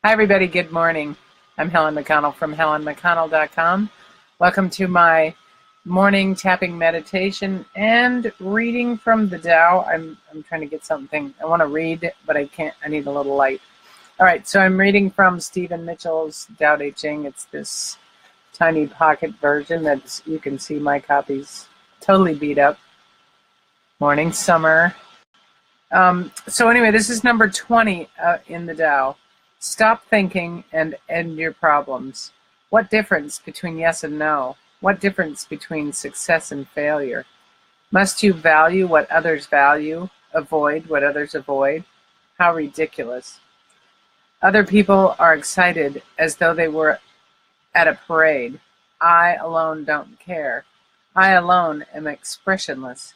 Hi, everybody. Good morning. I'm Helen McConnell from HelenMcConnell.com. Welcome to my morning tapping meditation and reading from the Tao. I'm trying to get something. I want to read, but I can't. I need a little light. All right, so I'm reading from Stephen Mitchell's Tao Te Ching. It's this tiny pocket version that you can see my copy's totally beat up. Morning, summer. So anyway, this is number 20 in the Tao. Stop thinking and end your problems. What difference between yes and no? What difference between success and failure? Must you value what others value, avoid what others avoid? How ridiculous. Other people are excited as though they were at a parade. I alone don't care. I alone am expressionless,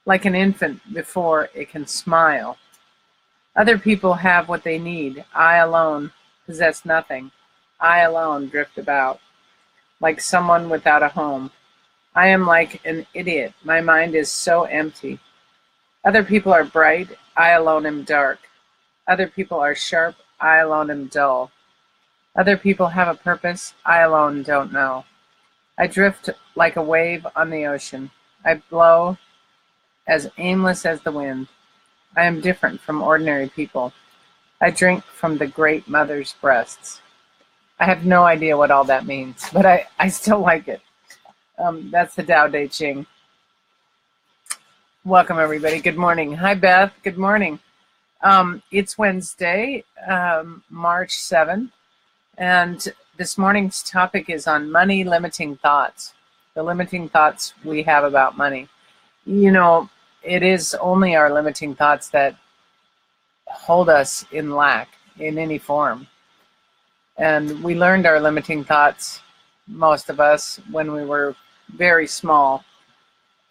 like an infant before it can smile. Other people have what they need. I alone possess nothing. I alone drift about, like someone without a home. I am like an idiot. My mind is so empty. Other people are bright. I alone am dark. Other people are sharp. I alone am dull. Other people have a purpose. I alone don't know. I drift like a wave on the ocean. I blow as aimless as the wind. I am different from ordinary people. I drink from the great mother's breasts. I have no idea what all that means, but I still like it. That's the Tao Te Ching. Welcome, everybody. Good morning. Hi, Beth. Good morning. It's Wednesday, March 7th, and this morning's topic is on money limiting thoughts, the limiting thoughts we have about money. You know, it is only our limiting thoughts that hold us in lack in any form. And we learned our limiting thoughts, most of us, when we were very small.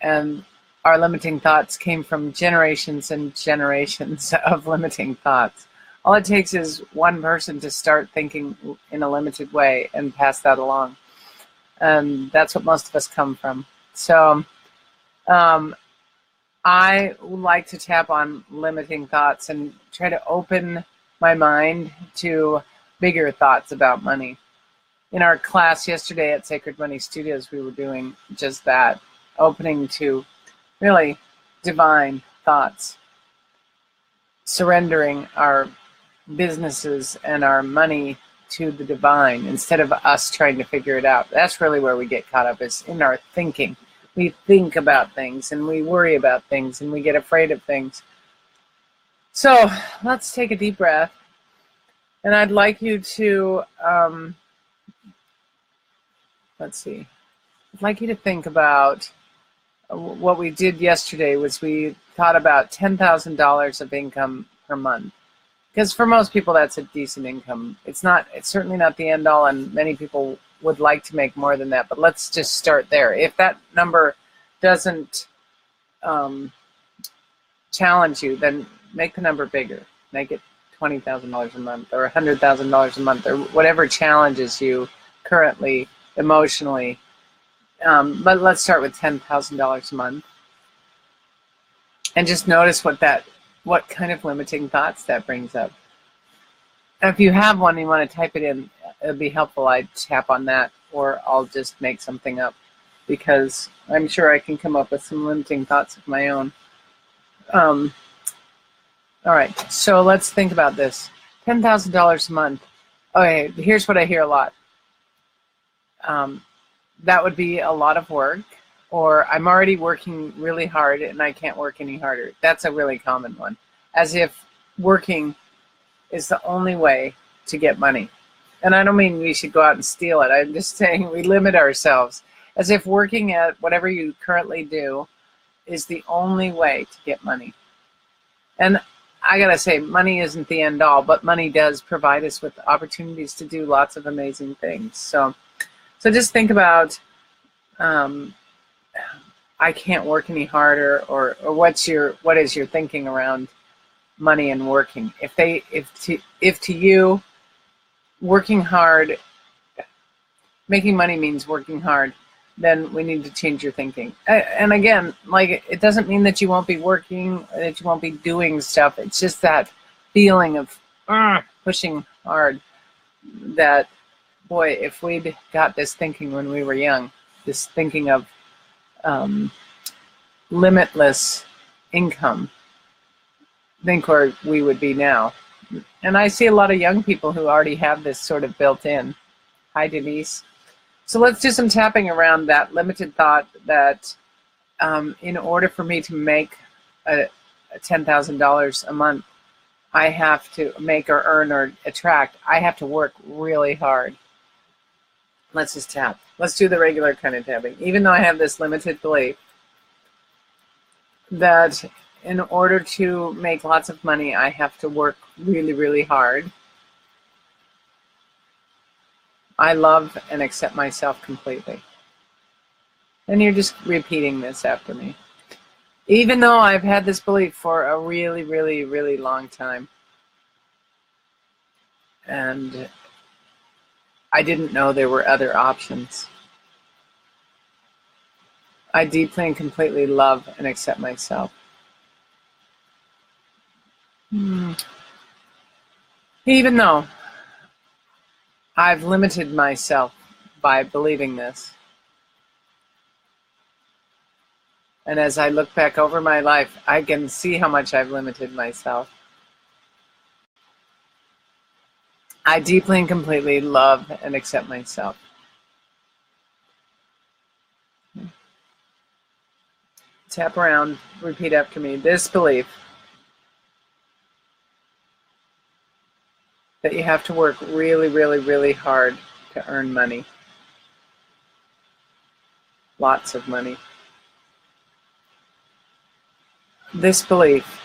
And our limiting thoughts came from generations and generations of limiting thoughts. All it takes is one person to start thinking in a limited way and pass that along. And that's what most of us come from. So, I like to tap on limiting thoughts and try to open my mind to bigger thoughts about money. In our class yesterday at Sacred Money Studios, we were doing just that, opening to really divine thoughts, surrendering our businesses and our money to the divine instead of us trying to figure it out. That's really where we get caught up, is in our thinking. We think about things and we worry about things and we get afraid of things. So let's take a deep breath. And I'd like you to, I'd like you to think about what we did yesterday was we thought about $10,000 of income per month. Because for most people, that's a decent income. It's certainly not the end all, and many people would like to make more than that, but let's just start there. If that number doesn't challenge you, then make the number bigger. Make it $20,000 a month or $100,000 a month or whatever challenges you currently emotionally. But let's start with $10,000 a month. And just notice what kind of limiting thoughts that brings up. If you have one, you want to type it in, it'll be helpful. I'd tap on that, or I'll just make something up, because I'm sure I can come up with some limiting thoughts of my own. All right, so let's think about this. $10,000 a month. Okay, here's what I hear a lot. That would be a lot of work, or I'm already working really hard and I can't work any harder. That's a really common one. As if working is the only way to get money. And I don't mean we should go out and steal it. I'm just saying we limit ourselves. As if working at whatever you currently do is the only way to get money. And I gotta say, money isn't the end all, but money does provide us with opportunities to do lots of amazing things. So just think about, I can't work any harder, or what is your thinking around money and working? If to you, working hard, making money means working hard, then we need to change your thinking. And again, like, it doesn't mean that you won't be working, that you won't be doing stuff. It's just that feeling of, pushing hard that, boy, if we'd got this thinking when we were young, this thinking of limitless income, think where we would be now. And I see a lot of young people who already have this sort of built in. Hi, Denise. So let's do some tapping around that limited thought that in order for me to make a $10,000 a month, I have to make or earn or attract, I have to work really hard. Let's just tap. Let's do the regular kind of tapping. Even though I have this limited belief that in order to make lots of money, I have to work really, really hard. I love and accept myself completely. And you're just repeating this after me. Even though I've had this belief for a really, really, really long time, and I didn't know there were other options, I deeply and completely love and accept myself. Even though I've limited myself by believing this, and as I look back over my life, I can see how much I've limited myself. I deeply and completely love and accept myself. Tap around, repeat after me. This belief that you have to work really, really, really hard to earn money. Lots of money. This belief,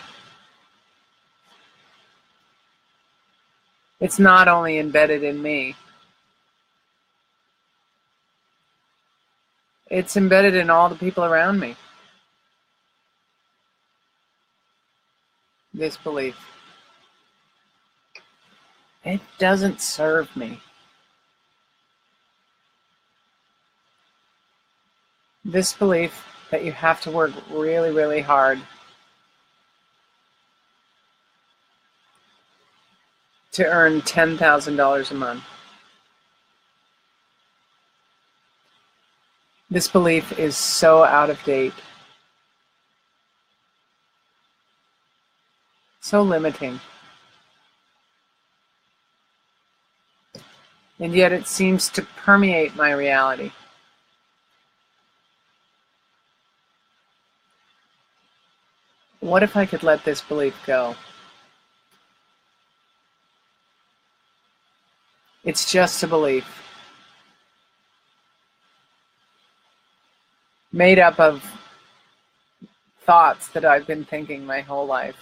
it's not only embedded in me, it's embedded in all the people around me. This belief, it doesn't serve me. This belief that you have to work really, really hard to earn $10,000 a month. This belief is so out of date, so limiting. And yet it seems to permeate my reality. What if I could let this belief go? It's just a belief made up of thoughts that I've been thinking my whole life.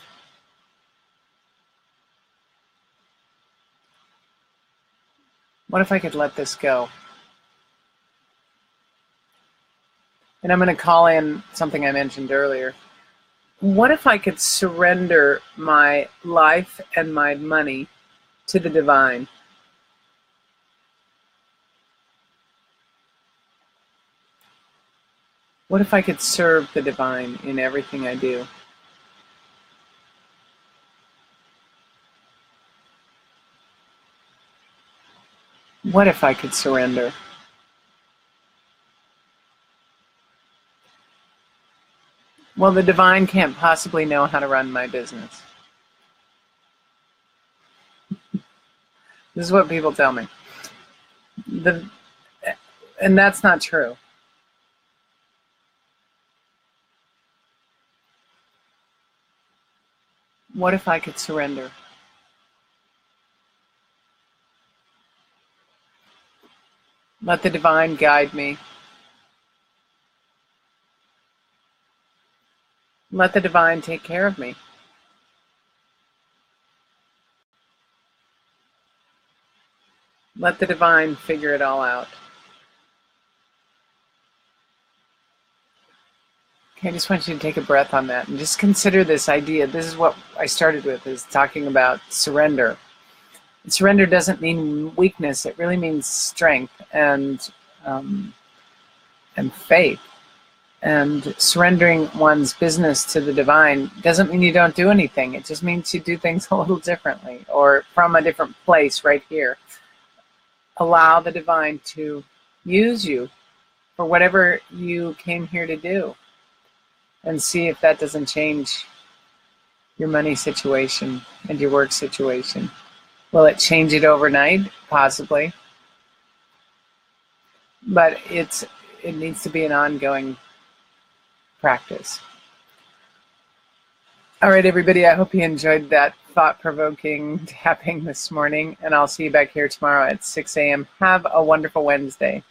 What if I could let this go? And I'm going to call in something I mentioned earlier. What if I could surrender my life and my money to the divine? What if I could serve the divine in everything I do? What if I could surrender? Well, the divine can't possibly know how to run my business. This is what people tell me. And that's not true. What if I could surrender? Let the divine guide me. Let the divine take care of me. Let the divine figure it all out. Okay, I just want you to take a breath on that and just consider this idea. This is what I started with, is talking about surrender. And surrender doesn't mean weakness. It really means strength and faith. And surrendering one's business to the divine doesn't mean you don't do anything. It just means you do things a little differently or from a different place right here. Allow the divine to use you for whatever you came here to do, and see if that doesn't change your money situation and your work situation. Will it change it overnight? Possibly. But it needs to be an ongoing practice. All right, everybody, I hope you enjoyed that thought-provoking tapping this morning, and I'll see you back here tomorrow at 6 a.m. Have a wonderful Wednesday.